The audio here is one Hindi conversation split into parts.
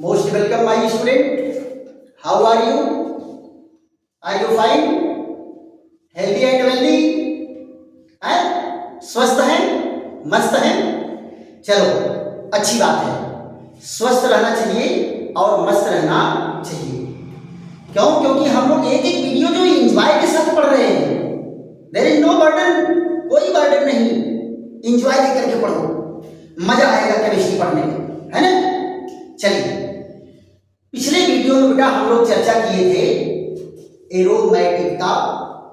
Most welcome, my student. How are you? Are you fine? Healthy and wealthy? हैं? स्वस्थ हैं? मस्त हैं? चलो, अच्छी बात है। स्वस्थ रहना चाहिए और मस्त रहना चाहिए। क्यों? क्योंकि हम लोग एक एक वीडियो जो एंजॉय के साथ पढ़ रहे हैं। देयर इज नो बर्डन, कोई बर्डन नहीं। एंजॉय करके पढ़ो, मजा आएगा केमिस्ट्री पढ़ने में, है ना? चलिए, पिछले वीडियो में बेटा हम लोग चर्चा किए थे एरोमैटिकता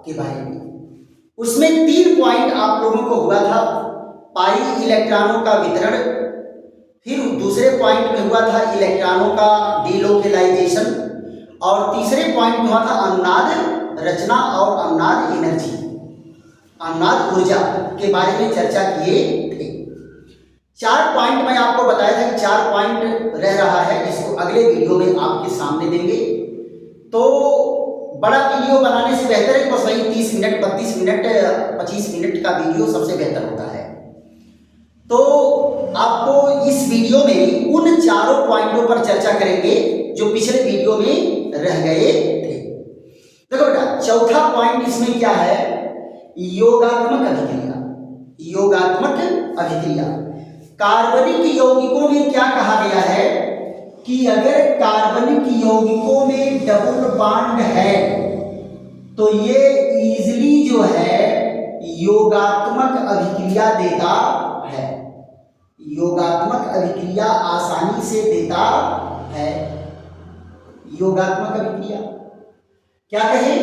के बारे में। उसमें 3 पॉइंट आप लोगों को हुआ था। पाई इलेक्ट्रॉनों का वितरण, फिर दूसरे पॉइंट में हुआ था इलेक्ट्रॉनों का डिलोकेलाइजेशन, और तीसरे पॉइंट में हुआ था अनुनाद रचना और अनुनाद एनर्जी, अनुनाद ऊर्जा के बारे में चर्चा किए थे। 4 पॉइंट मैं आपको बताया था कि 4 पॉइंट रह रहा है, जिसको अगले वीडियो में आपके सामने देंगे। तो बड़ा वीडियो बनाने से बेहतर है बस वही 30 मिनट 32 मिनट 25 मिनट का वीडियो सबसे बेहतर होता है। तो आपको इस वीडियो में उन 4 पॉइंटों पर चर्चा करेंगे जो पिछले वीडियो में रह गए थे। देखो बेटा, चौथा पॉइंट इसमें क्या है? योगात्मक अभिक्रिया। योगात्मक अभिक्रिया, कार्बनिक यौगिकों में क्या कहा गया है कि अगर कार्बनिक यौगिकों में डबल बॉन्ड है तो ये इजीली जो है योगात्मक अभिक्रिया देता है। योगात्मक अभिक्रिया आसानी से देता है। योगात्मक अभिक्रिया क्या कहे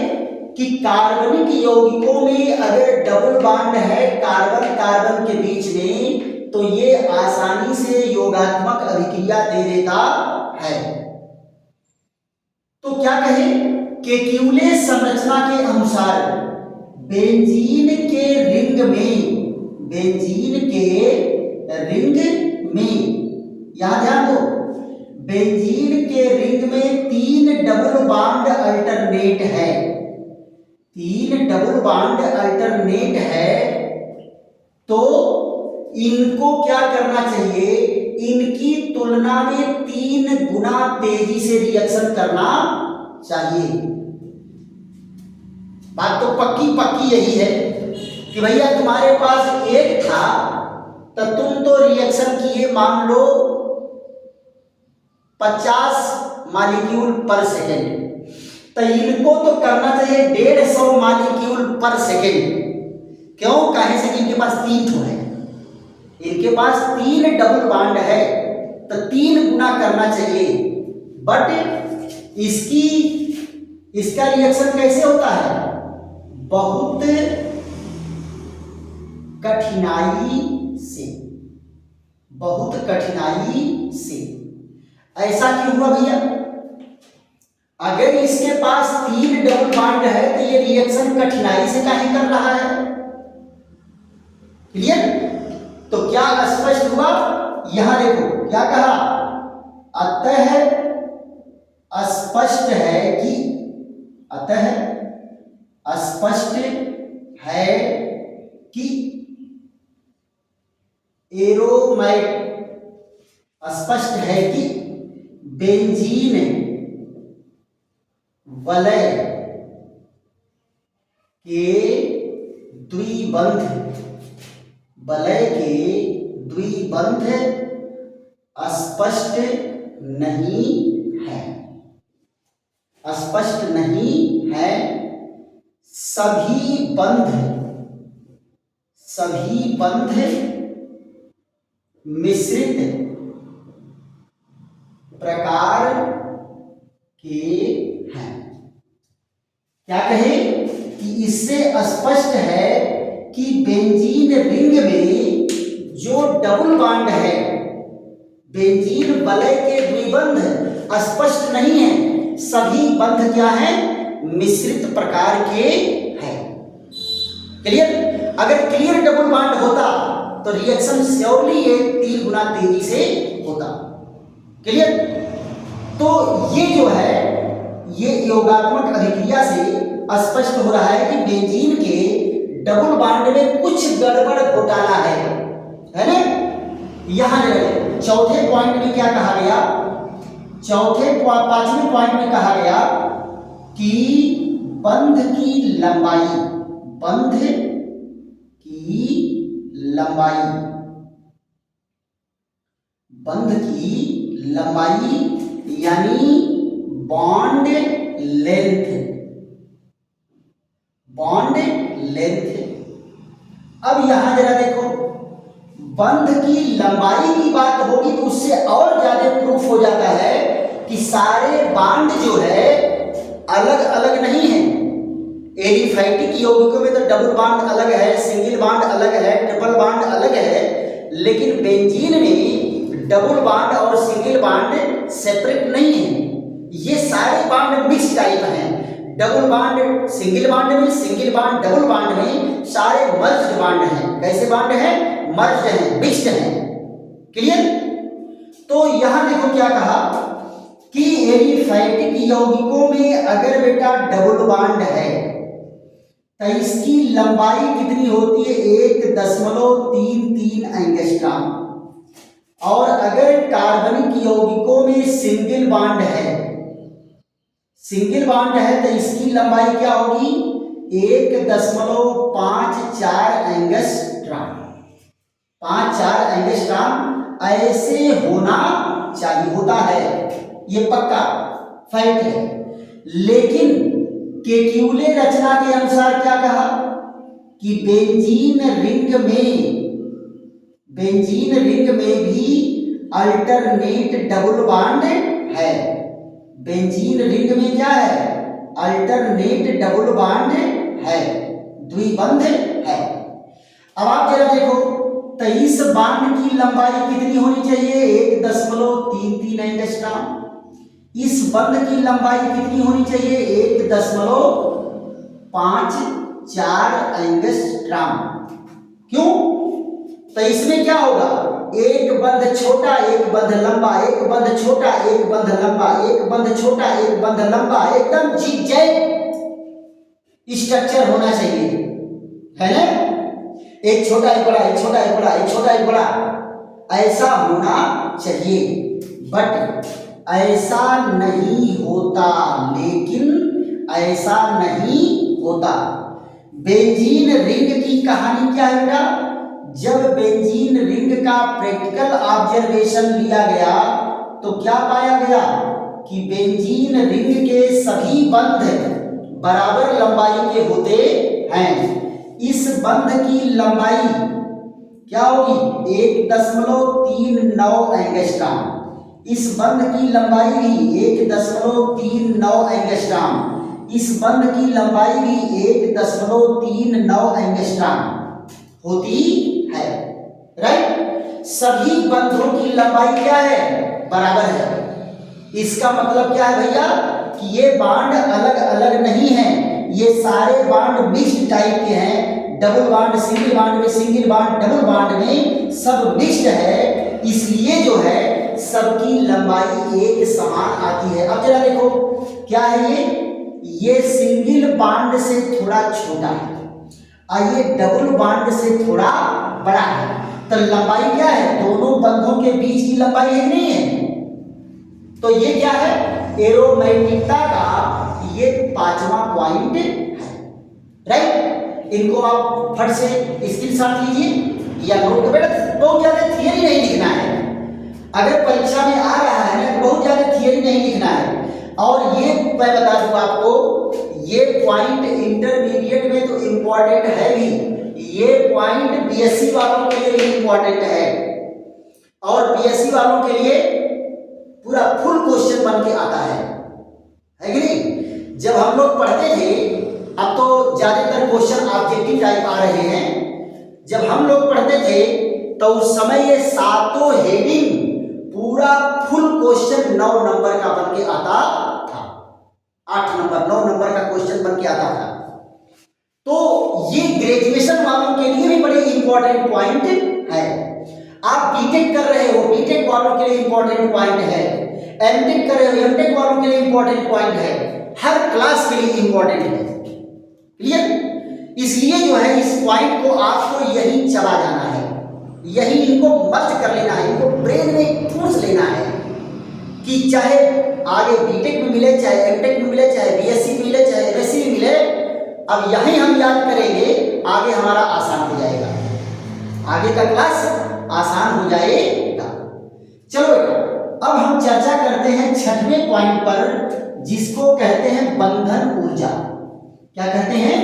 कि कार्बनिक यौगिकों में अगर डबल बॉन्ड है कार्बन कार्बन के बीच में, तो ये आसानी से योगात्मक अभिक्रिया दे देता है। तो क्या कहे कि क्यूले संरचना के अनुसार बेंजीन के रिंग में, बेंजीन के रिंग में, यहां ध्यान दो, बेंजीन के रिंग में 3 डबल बॉन्ड अल्टरनेट है। 3 डबल बॉन्ड अल्टरनेट है, तो इनको क्या करना चाहिए? इनकी तुलना में 3 गुना तेजी से रिएक्शन करना चाहिए। बात तो पक्की पक्की यही है कि भैया तुम्हारे पास 1 था तो तुम तो रिएक्शन किए मान लो 50 मॉलिक्यूल पर सेकेंड, तो इनको तो करना चाहिए 150 मॉलिक्यूल पर सेकेंड। क्यों? कहे से इनके पास 3 ठो है, इनके पास 3 डबल बॉन्ड है, तो 3 गुना करना चाहिए। बट इसका रिएक्शन कैसे होता है? बहुत कठिनाई से, बहुत कठिनाई से। ऐसा क्यों हुआ भैया? अगर इसके पास 3 डबल बॉन्ड है तो ये रिएक्शन कठिनाई से काहे कर रहा है? क्लियर? तो क्या स्पष्ट हुआ? यहां देखो क्या कहा, अतः स्पष्ट है कि, अतः स्पष्ट है कि स्पष्ट है कि बेंजीन वलय के द्विबंध, वलय के द्विबंध स्पष्ट नहीं है, स्पष्ट नहीं है। सभी बंध मिश्रित प्रकार के हैं। क्या कहे कि इससे स्पष्ट है कि बेंजीन रिंग में जो डबल बॉन्ड है, बेंजीन वलय के द्विबंध स्पष्ट नहीं है, सभी बंध क्या है? मिश्रित प्रकार के हैं। क्लियर? अगर क्लियर डबल बॉन्ड होता तो रिएक्शन श्योरली ये 3 गुना तेजी से होता। क्लियर? तो ये जो है ये योगात्मक अभिक्रिया से स्पष्ट हो रहा है कि बेंजीन के डबल बॉन्ड में कुछ गड़बड़ घोटाला है ना? यहां चौथे पॉइंट में क्या कहा गया? पांचवें पॉइंट में कहा गया कि बंध की लंबाई, बंध की लंबाई, बंध की लंबाई यानी बॉन्ड लेंथ, बॉन्ड लेंथ। अब यहां जरा देखो, बंध की लंबाई की बात होगी तो उससे और ज्यादा प्रूफ हो जाता है कि सारे बांड जो है अलग अलग नहीं है। एलिफैटिक यौगिकों में तो डबल बांड अलग है, सिंगल बांड अलग है, ट्रिपल बांड अलग है, लेकिन बेंजीन में डबल बांड और सिंगल बांड सेपरेट नहीं है। ये सारे बांड मिक्स टाइप हैं। डबल बांड सिंगल बांड में, सिंगल बांड डबल बांड में सारे मर्ज्ड बांड हैं। कैसे बांड हैं? मर्ज्ड हैं, मिक्स्ड हैं। क्लियर? तो यहां देखो क्या कहा कि एलिफैटिक यौगिकों में अगर बेटा डबल बांड है तो इसकी लंबाई कितनी होती है? 1.33 एंगस्ट्रॉम। और अगर कार्बनिक यौगिकों में सिंगल बांड है, सिंगल बांड है तो इसकी लंबाई क्या होगी? 1.54 एंगस्ट्रॉम। 54 एंगस्ट्रॉम ऐसे होना चाहिए, होता है, ये पक्का फैक्ट है। लेकिन केक्यूले रचना के अनुसार क्या कहा कि बेंजीन रिंग में भी अल्टरनेट डबल बांड है। बेंजीन रिंग में क्या है? अल्टरनेट डबल बांड है, द्विबंध है। अब आप जरा देखो, 23 बांड की लंबाई कितनी होनी चाहिए? 1.33 एंगस्ट्रॉम। इस बंध की लंबाई कितनी होनी चाहिए? 1.54 एंगस्ट्रॉम। क्यों? तो इसमें क्या होगा? एक बंध छोटा, एक बंध लंबा, एक बंध छोटा, एक बंध लंबा, एक बंध छोटा, एक बंध लंबा, एकदम जिगजैग स्ट्रक्चर होना चाहिए, है ना? एक छोटा एक बड़ा, एक छोटा एक बड़ा, एक छोटा एक बड़ा, ऐसा होना चाहिए। बट ऐसा नहीं होता, लेकिन ऐसा नहीं होता। बेंजीन रिंग की कहानी क्या है बेटा? जब बेंजीन रिंग का प्रैक्टिकल ऑब्जर्वेशन लिया गया तो क्या पाया गया कि बेंजीन रिंग के सभी बंध बराबर लंबाई के होते हैं। इस बंध की लंबाई क्या होगी? 1.39 एंगस्ट्रॉम। इस बंध की लंबाई भी 1.39 एंगस्ट्रॉम। इस बंध की लंबाई भी 1.39 एंगस्ट्रॉम होती है। राइट? सभी बंधों की लंबाई क्या है? बराबर है। इसका मतलब क्या है भैया कि ये बांड अलग अलग नहीं है, ये सारे बांड मिक्स्ड टाइप के हैं। डबल बांड सिंगल बांड में, सिंगल बांड डबल बांड में सब मिक्स्ड है, इसलिए जो है सबकी लंबाई एक समान आती है। अब जरा देखो क्या है ये सिंगल बांड से थोड़ा छोटा है और ये डबल बांड से थोड़ा बड़ा है, तो लंबाई क्या है? दोनों बंधों के बीच की लंबाई एक नहीं है। तो ये क्या है? एरोमेटिकता का ये 5वां पॉइंट है। राइट? इनको आप फट से स्क्रीनशॉट लीजिए या नोट कर। बहुत ज्यादा थियरी नहीं लिखना है, अगर परीक्षा में आ रहा है ना, बहुत ज्यादा थियरी नहीं लिखना है। और ये मैं बता दूं आपको, ये पॉइंट इंटरमीडिएट में तो इंपॉर्टेंट है भी, ये पॉइंट बीएससी वालों के लिए भी इंपॉर्टेंट है, और बीएससी वालों के लिए पूरा फुल क्वेश्चन बन के आता है कि नहीं? जब हम लोग पढ़ते थे, अब तो ज्यादातर क्वेश्चन ऑब्जेक्टिव टाइप आ रहे हैं, जब हम लोग पढ़ते थे तो उस समय ये सातों हेडिंग पूरा फुल क्वेश्चन 9 नंबर का बन के आता था। 8 नंबर 9 नंबर का क्वेश्चन बन के आता था। तो ये ग्रेजुएशन वालों के लिए भी बड़े इंपॉर्टेंट पॉइंट है। आप बीटेक कर रहे हो, बीटेक वालों के लिए इंपॉर्टेंट पॉइंट है। एमटेक कर रहे हो, एमटेक वालों के लिए इंपॉर्टेंट पॉइंट है। हर क्लास के लिए इंपॉर्टेंट है। क्लियर? इसलिए जो है इस पॉइंट को आपको यही चला जाना है, यही इनको मर्ज कर लेना है, इनको ब्रेन में ठूस लेना है। कि चाहे आगे बीटेक में मिले, चाहे एमटेक में मिले, चाहे बीएससी में मिले, चाहे एमएससी में मिले, अब यही हम याद करेंगे, आगे हमारा आसान हो जाएगा, आगे का क्लास आसान हो जाएगा। चलो बेटा, अब हम चर्चा करते हैं 6वें पॉइंट पर, जिसको कहते हैं बंधन ऊर्जा। क्या कहते हैं?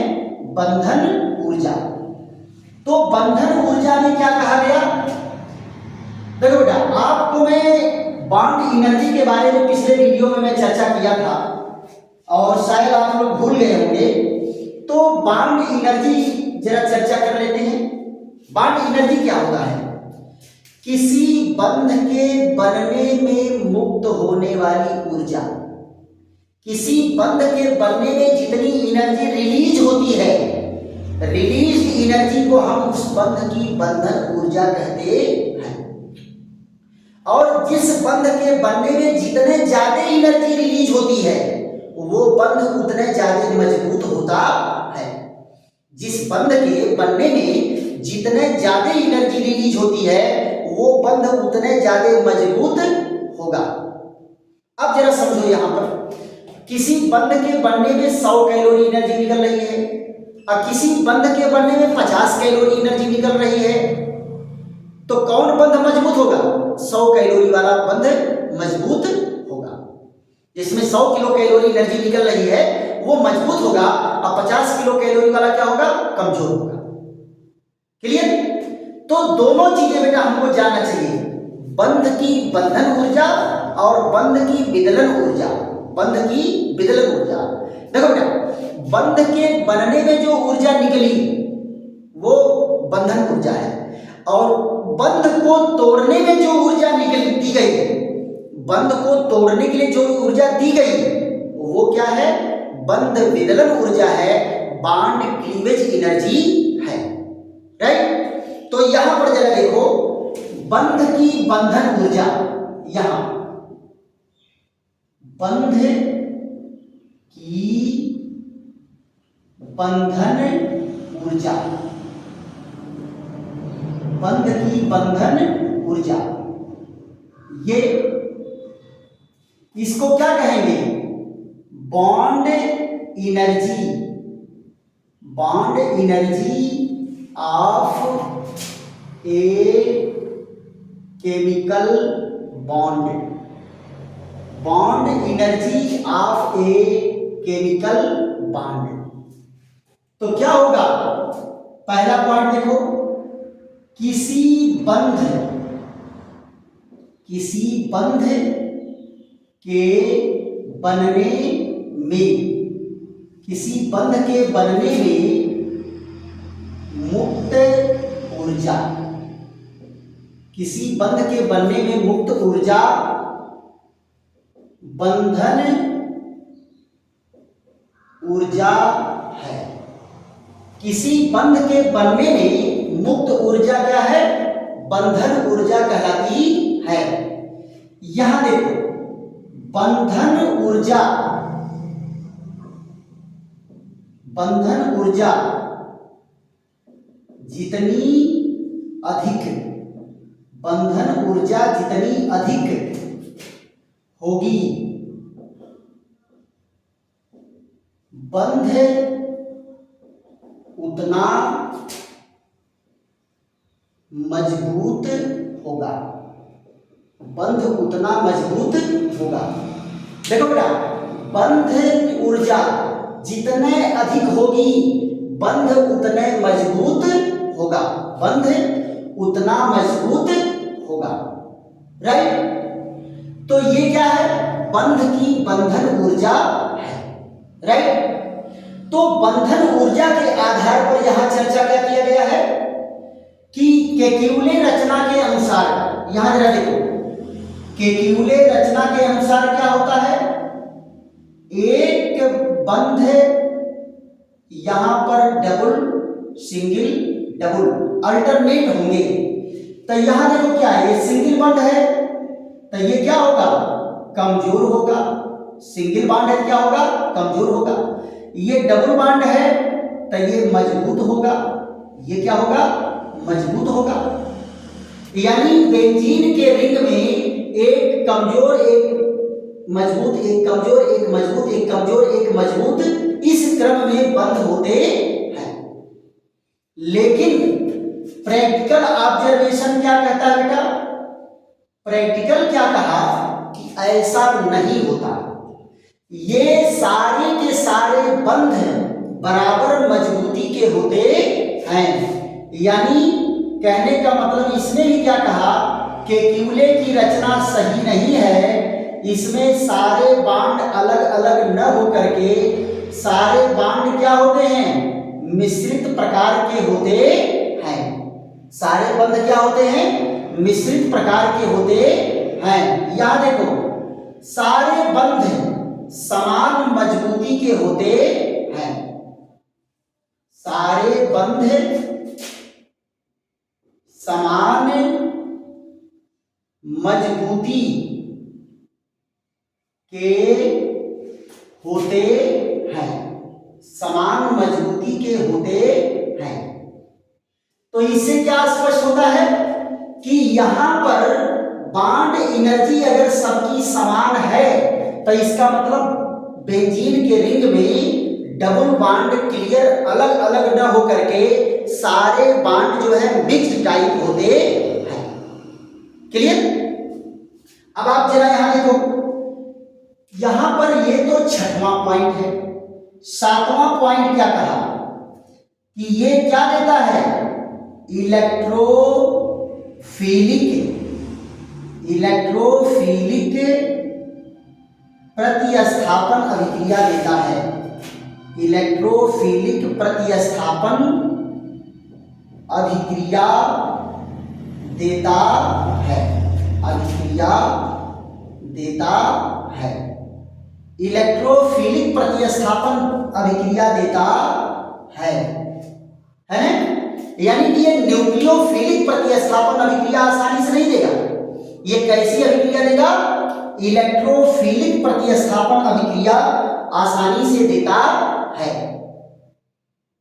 बंधन ऊर्जा। तो बंधन ऊर्जा में क्या कहा गया? देखो बेटा, आपको मैं बॉन्ड एनर्जी के बारे में पिछले वीडियो में मैं चर्चा किया था और शायद आप लोग भूल गए होंगे, तो बॉन्ड एनर्जी जरा चर्चा कर लेते हैं। बॉन्ड एनर्जी क्या होता है? किसी बंध के बनने में मुक्त होने वाली ऊर्जा। किसी बंध के बनने में जितनी एनर्जी रिलीज होती है, रिलीज एनर्जी को हम उस बंध की बंधन ऊर्जा कहते हैं। और जिस बंध के बनने में जितने ज्यादा एनर्जी रिलीज होती है, वो बंध उतने ज्यादा मजबूत होता है। जिस बंध के बनने में जितने ज्यादा एनर्जी रिलीज होती है, वो बंध उतने ज्यादा मजबूत होगा। अब जरा समझो, यहां पर किसी बंध के बनने में 100 कैलोरी एनर्जी निकल रही है और किसी बंध के बनने में 50 कैलोरी एनर्जी निकल रही है, तो कौन बंध मजबूत होगा? 100 कैलोरी वाला बंध मजबूत होगा। जिसमें 100 किलो कैलोरी एनर्जी निकल रही है वो मजबूत होगा, और 50 किलो कैलोरी वाला क्या होगा? कमजोर होगा। क्लियर? तो दोनों चीजें बेटा हमको जानना चाहिए, बंध की बंधन ऊर्जा और बंध की विदलन ऊर्जा। बंध की विदलन ऊर्जा, देखो बेटा, बंध के बनने में जो ऊर्जा निकली वो बंधन ऊर्जा है, और बंध को तोड़ने में जो ऊर्जा दी गई, बंध को तोड़ने के लिए जो ऊर्जा दी गई, वो क्या है? बंध विदलन ऊर्जा है, बॉन्ड क्लीवेज एनर्जी है। राइट? तो यहां पर जरा देखो, बंध की बंधन ऊर्जा, यहां बंध की बंधन ऊर्जा, बंध की बंधन ऊर्जा, ये इसको क्या कहेंगे? Bond energy, bond energy of a chemical bond, bond energy of a chemical bond. तो क्या होगा? पहला पॉइंट देखो, किसी बंध के बनने में, किसी बंध के बनने में मुक्त ऊर्जा, किसी बंध के बनने में मुक्त ऊर्जा बंधन ऊर्जा है। किसी बंध के बनने में मुक्त ऊर्जा क्या है? बंधन ऊर्जा कहलाती है। यहां देखो, बंधन ऊर्जा, बंधन ऊर्जा जितनी अधिक, बंधन ऊर्जा जितनी अधिक होगी, बंध उतना मजबूत होगा, बंध उतना मजबूत होगा। देखो बेटा, बंध ऊर्जा जितने अधिक होगी, बंध उतने मजबूत होगा, बंध उतना मजबूत होगा। राइट? तो ये क्या है? बंध की बंधन ऊर्जा है। राइट? तो बंधन ऊर्जा के आधार पर यहां चर्चा क्या किया गया है कि केक्यूले रचना के अनुसार, यहां जरा देखो, केक्यूले रचना के अनुसार क्या होता है? एक बंध यहां पर डबल, सिंगल, डबल अल्टरनेट होंगे। तो यहां देखो क्या है, ये सिंगल बंध है तो ये क्या होगा? कमजोर होगा। सिंगल बॉन्ड है क्या होगा? कमजोर होगा। ये डबल बॉन्ड है तो ये मजबूत होगा। ये क्या होगा? मजबूत होगा। यानी बेंजीन के रिंग में एक कमजोर एक मजबूत, एक कमजोर, एक मजबूत, एक कमजोर, एक मजबूत, इस क्रम में बंध होते हैं। लेकिन प्रैक्टिकल ऑब्जर्वेशन क्या कहता है बेटा? प्रैक्टिकल क्या कहा कि ऐसा नहीं होता। ये सारे के सारे बंध बराबर मजबूती के होते हैं। यानी कहने का मतलब इसमें भी क्या कहा कि क्यूले की रचना सही नहीं है, इसमें सारे बांड अलग अलग न होकर के सारे बांड क्या होते हैं? मिश्रित प्रकार के होते हैं। सारे बंध क्या होते हैं? मिश्रित प्रकार के होते हैं। यहां देखो, सारे बंध समान मजबूती के होते हैं। सारे बंध समान मजबूती के होते हैं। समान मजबूती के होते हैं। तो इससे क्या स्पष्ट होता है कि यहां पर बॉन्ड एनर्जी अगर सबकी समान है तो इसका मतलब बेंजीन के रिंग में डबल बॉन्ड क्लियर अलग अलग न होकर के सारे बॉन्ड जो है मिक्स्ड टाइप होते हैं। क्लियर? अब आप जरा यहां देखो, यहां पर ये तो छठवां पॉइंट है। सातवां पॉइंट क्या कहा कि ये क्या देता है? इलेक्ट्रोफिलिक प्रतिस्थापन अभिक्रिया देता है। इलेक्ट्रोफिलिक प्रतिस्थापन अभिक्रिया देता है। अभिक्रिया देता है। इलेक्ट्रोफिलिक प्रतिस्थापन अभिक्रिया देता है ना? यानी कि ये न्यूक्लियोफिलिक प्रतिस्थापन अभिक्रिया आसानी से नहीं देगा। ये कैसी अभिक्रिया देगा? इलेक्ट्रोफिलिक प्रतिस्थापन अभिक्रिया आसानी से देता है।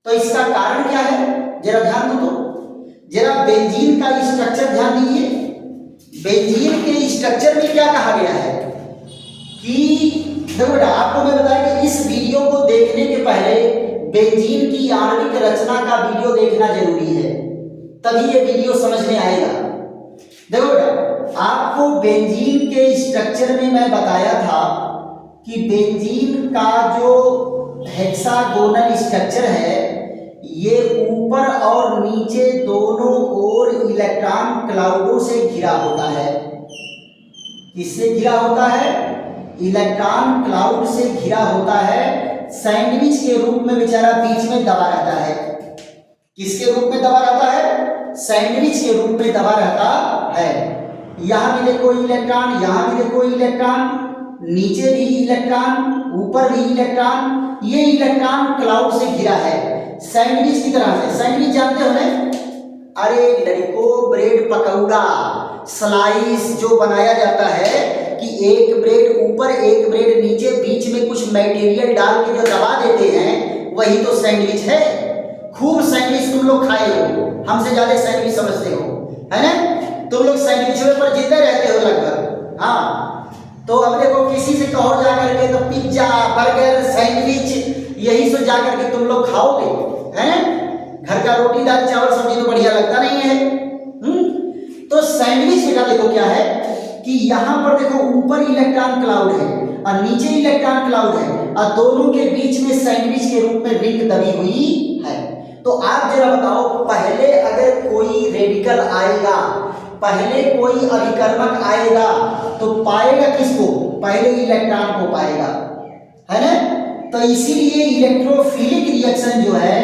तो इसका कारण क्या है? जरा ध्यान दो, तो जरा बेंजीन का स्ट्रक्चर ध्यान दीजिए। बेंजीन के स्ट्रक्चर में क्या कहा गया है कि देखो बेटा, आपको मैं बताया कि इस वीडियो को देखने के पहले बेंजीन की आणविक रचना का वीडियो देखना जरूरी है, तभी ये वीडियो समझ में आएगा। देखो बेटा, आपको बेंजीन के स्ट्रक्चर में मैं बताया था कि बेंजीन का जो हेक्सागोनल स्ट्रक्चर है, ये ऊपर और नीचे दोनों ओर इलेक्ट्रॉन क्लाउडों से घिरा होता है। किससे घिरा होता है? इलेक्ट्रॉन क्लाउड से घिरा होता है। सैंडविच के रूप में बेचारा बीच में दबा रहता है। किसके रूप में दबा रहता है? सैंडविच के रूप में दबा रहता है। यहां भी देखो इलेक्ट्रॉन, यहां भी देखो इलेक्ट्रॉन, नीचे भी इलेक्ट्रॉन, ऊपर भी इलेक्ट्रॉन। ये इलेक्ट्रॉन क्लाउड से घिरा है सैंडविच की तरह से। सैंडविच जानते हो ना? अरे लड़को, ब्रेड पकौड़ा, स्लाइस जो बनाया जाता है कि एक ब्रेड ऊपर एक ब्रेड नीचे, बीच में कुछ मटेरियल डाल के जो दबा देते हैं, वही तो सैंडविच है। खूब सैंडविच तुम लोग खाए हो, हमसे ज्यादा सैंडविच समझते हो, है ना? तुम लोग सैंडविच पर जीते रहते हो लगभग। हाँ, तो अब देखो, किसी से कहो जाकर के तो पिज्जा, बर्गर, सैंडविच यही सो जाकर के तुम लोग खाओगे, है ना? घर का रोटी दाल चावल सब्जी तो बढ़िया लगता नहीं है। तो सैंडविच बेटा देखो क्या है कि यहां पर देखो ऊपर इलेक्ट्रॉन क्लाउड है और नीचे इलेक्ट्रॉन क्लाउड है और दोनों के बीच में सैंडविच के रूप में रिंग दबी हुई है। तो आप जरा बताओ, पहले अगर कोई रेडिकल आएगा, पहले कोई अभिकर्मक आएगा तो पाएगा किसको? पहले इलेक्ट्रॉन को पाएगा, है ना? तो इसीलिए इलेक्ट्रोफिलिक रिएक्शन जो है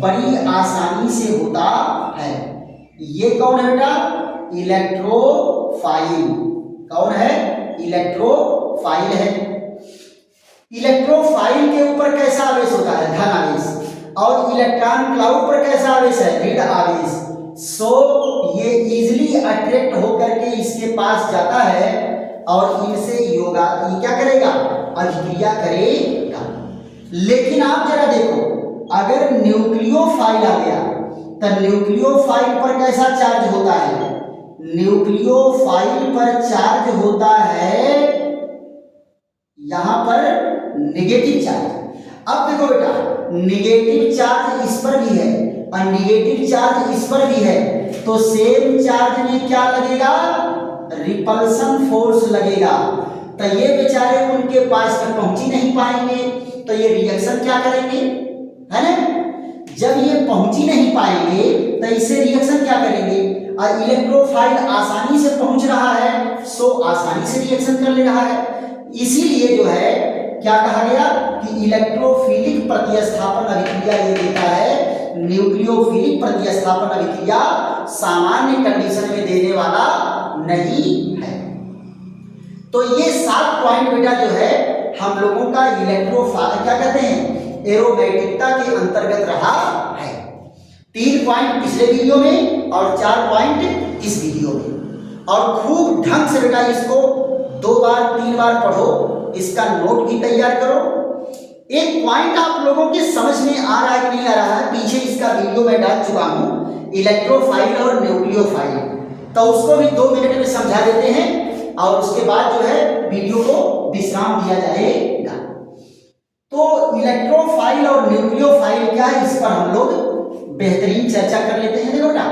बड़ी आसानी से होता है। ये कौन है बेटा? इलेक्ट्रोफाइल। कौन है? इलेक्ट्रोफाइल है। इलेक्ट्रोफाइल के ऊपर कैसा आवेश होता है? धन आवेश। और इलेक्ट्रॉन क्लाउड पर कैसा आवेश है? ऋण आवेश। सो ये इजीली अट्रैक्ट होकर के इसके पास जाता है और इनसे योगा ये क्या करेगा? अभिक्रिया करेगा। लेकिन आप जरा देखो, अगर न्यूक्लियोफाइल आ गया तो न्यूक्लियोफाइल पर कैसा चार्ज होता है? न्यूक्लियोफाइल पर चार्ज होता है यहाँ पर नेगेटिव चार्ज। अब देखो बेटा, नेगेटिव चार्ज इस पर भी है और नेगेटिव चार्ज इस पर भी है, तो सेम चार्ज में क्या लगेगा, रिपल्सन फोर्स लगेगा। तो ये बेचारे उनके पास तक पहुंच ही नहीं पाएंगे, तो ये रिएक्शन क्या करेंगे, है ना। जब ये पहुंच ही नहीं पाएंगे तो इससे रिएक्शन क्या करेंगे, और इलेक्ट्रोफाइल आसानी से पहुंच रहा है, सो आसानी से रिएक्शन कर ले रहा है। इसीलिए जो है क्या कहा गया कि इलेक्ट्रोफिलिक प्रतिस्थापन अभिक्रिया ये देता है, न्यूक्लियोफिलिक प्रतिस्थापन अभिक्रिया सामान्य कंडीशन में देने वाला नहीं है। तो ये 7 पॉइंट बेटा जो है हम लोगों का इलेक्ट्रोफाइल क्या कहते हैं, एरोमेटिकता के अंतर्गत रहा है। 3 पॉइंट पिछले वीडियो में और 4 पॉइंट इस वीडियो में, और खूब ढंग से बेटा इसको 2 बार 3 बार पढ़ो, इसका नोट भी तैयार करो। एक पॉइंट आप लोगों के समझ में आ रहा है कि नहीं आ रहा है, पीछे इसका वीडियो मैं डाल चुका हूं, इलेक्ट्रोफाइल और न्यूक्लियोफाइल, तो उसको भी 2 मिनट में समझा देते हैं और उसके बाद जो है वीडियो को विश्राम दिया जाएगा। तो इलेक्ट्रोफाइल और न्यूक्लियोफाइल क्या है, इस पर हम लोग बेहतरीन चर्चा कर लेते हैं। देखो बेटा,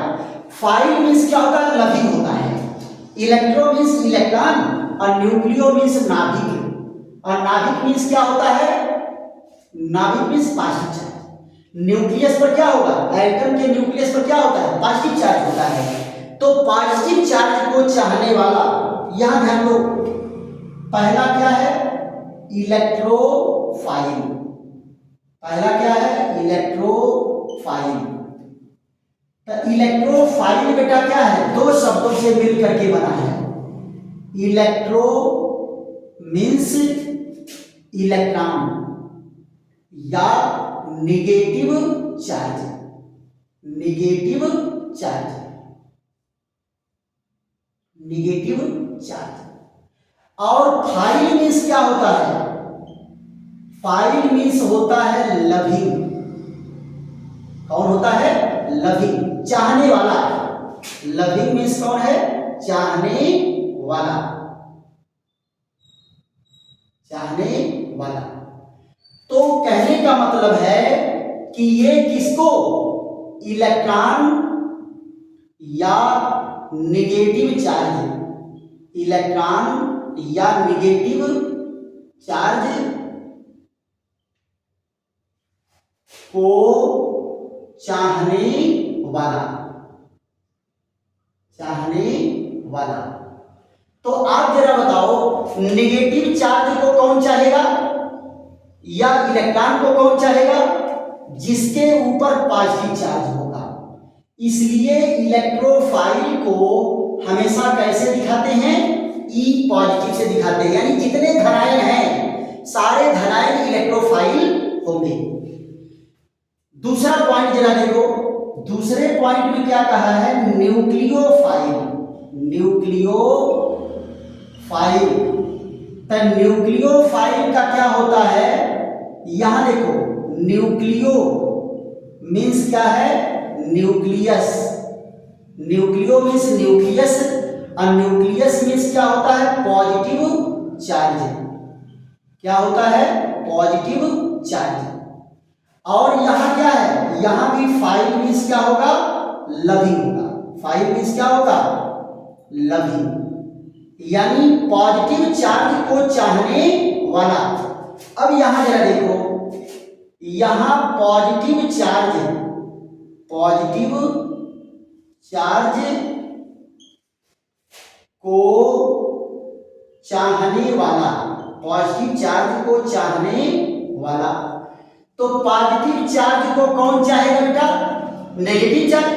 फाइल मीन्स क्या होता है, लविंग होता है, इलेक्ट्रो मीन्स इलेक्ट्रॉन और न्यूक्लियो मीन्स नाभिक, और नाभिक मीन्स क्या होता है, नाभिक मीन्स पॉजिटिव चार्ज। न्यूक्लियस पर क्या होगा, एटम के न्यूक्लियस पर क्या होता है, पॉजिटिव चार्ज होता है। तो पॉजिटिव चार्ज को चाहने वाला, यहां ध्यान दो, पहला क्या है, इलेक्ट्रोफाइल। पहला क्या है, इलेक्ट्रोफाइल। तो इलेक्ट्रोफाइल बेटा क्या है, 2 शब्दों से मिल करके बना है। इलेक्ट्रो मीन्स इलेक्ट्रॉन या negative charge, negative charge, negative charge. और फाइल मीन्स क्या होता है, फाइल मीन्स होता है लविंग। कौन होता है, लविंग, चाहने वाला। लविंग मीन्स कौन है, चाहने वाला, चाहने वाला। तो कहने का मतलब है कि ये किसको, इलेक्ट्रॉन या निगेटिव चार्ज, इलेक्ट्रॉन या निगेटिव चार्ज को चाहने वाला, चाहने वाला। तो आप जरा बताओ, निगेटिव चार्ज को कौन चाहेगा या इलेक्ट्रॉन को कौन चाहेगा, जिसके ऊपर पॉजिटिव चार्ज होगा। इसलिए इलेक्ट्रोफाइल को हमेशा कैसे दिखाते हैं, ई पॉजिटिव से दिखाते हैं, यानी जितने धनायन हैं सारे धनायन इलेक्ट्रोफाइल होंगे। दूसरा पॉइंट जरा देखो, दूसरे पॉइंट में क्या कहा है, न्यूक्लियोफाइल, न्यूक्लियोफाइल। तो न्यूक्लियोफाइल का क्या होता है, यहां देखो, न्यूक्लियो मीन्स क्या है, न्यूक्लियस, न्यूक्लियो मीन्स न्यूक्लियस, और न्यूक्लियस मीन्स क्या होता है, पॉजिटिव चार्ज। क्या होता है, पॉजिटिव चार्ज। और यहां क्या है, यहां भी फाइल मीन्स क्या होगा, लविंग होगा। फाइल मीन्स क्या होगा, लविंग, यानी पॉजिटिव चार्ज को चाहने वाला। अब यहां जरा देखो, यहां पॉजिटिव चार्ज, पॉजिटिव चार्ज को चाहने वाला, पॉजिटिव चार्ज को चाहने वाला। तो पॉजिटिव चार्ज को कौन चाहेगा बेटा, नेगेटिव चार्ज,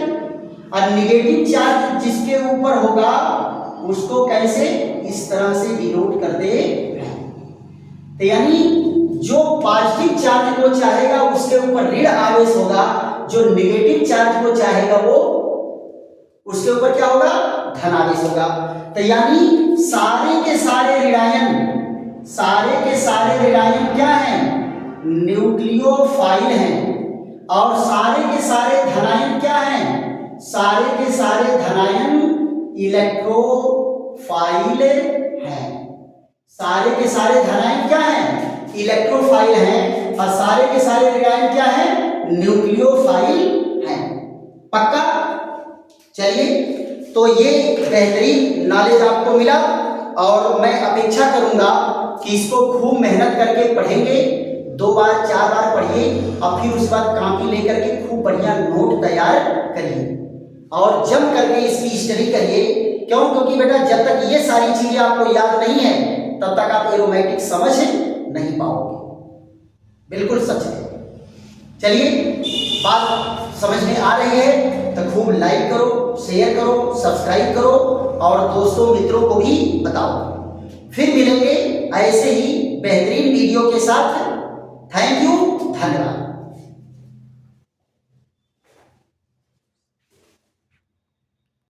और नेगेटिव चार्ज जिसके ऊपर होगा उसको कैसे, इस तरह से डिनोट करते हैं। तो यानी जो पॉजिटिव चार्ज को चाहेगा उसके ऊपर ऋण आवेश होगा, जो नेगेटिव चार्ज को चाहेगा वो उसके ऊपर क्या होगा, धनावेश होगा। तो यानी सारे के सारे ऋणायन, सारे के सारे ऋणायन क्या हैं, न्यूक्लियोफाइल हैं, और सारे के सारे धनायन क्या हैं, सारे के सारे धनायन इलेक्ट्रोफाइल हैं। सारे के सारे धनायन क्या हैं? इलेक्ट्रोफाइल हैं। और सारे के सारे ऋणायन क्या हैं? न्यूक्लियोफाइल हैं। पक्का? चलिए, तो ये बेहतरीन नॉलेज आपको मिला और मैं अपेक्षा करूंगा कि इसको खूब मेहनत करके पढ़ेंगे। 2 बार 4 बार पढ़िए और फिर उस बाद कॉपी लेकर के खूब बढ़िया नोट तैयार करिए और जम करके इसकी स्टडी करिए। क्यों? क्योंकि बेटा जब तक ये सारी चीजें आपको याद नहीं है तब तक आप एरोमेटिक समझ नहीं पाओगे। बिल्कुल सच है। चलिए, बात समझ में आ रही है तो खूब लाइक करो, शेयर करो, सब्सक्राइब करो और दोस्तों मित्रों को भी बताओ। फिर मिलेंगे ऐसे ही बेहतरीन वीडियो के साथ। थैंक यू, धन्यवाद।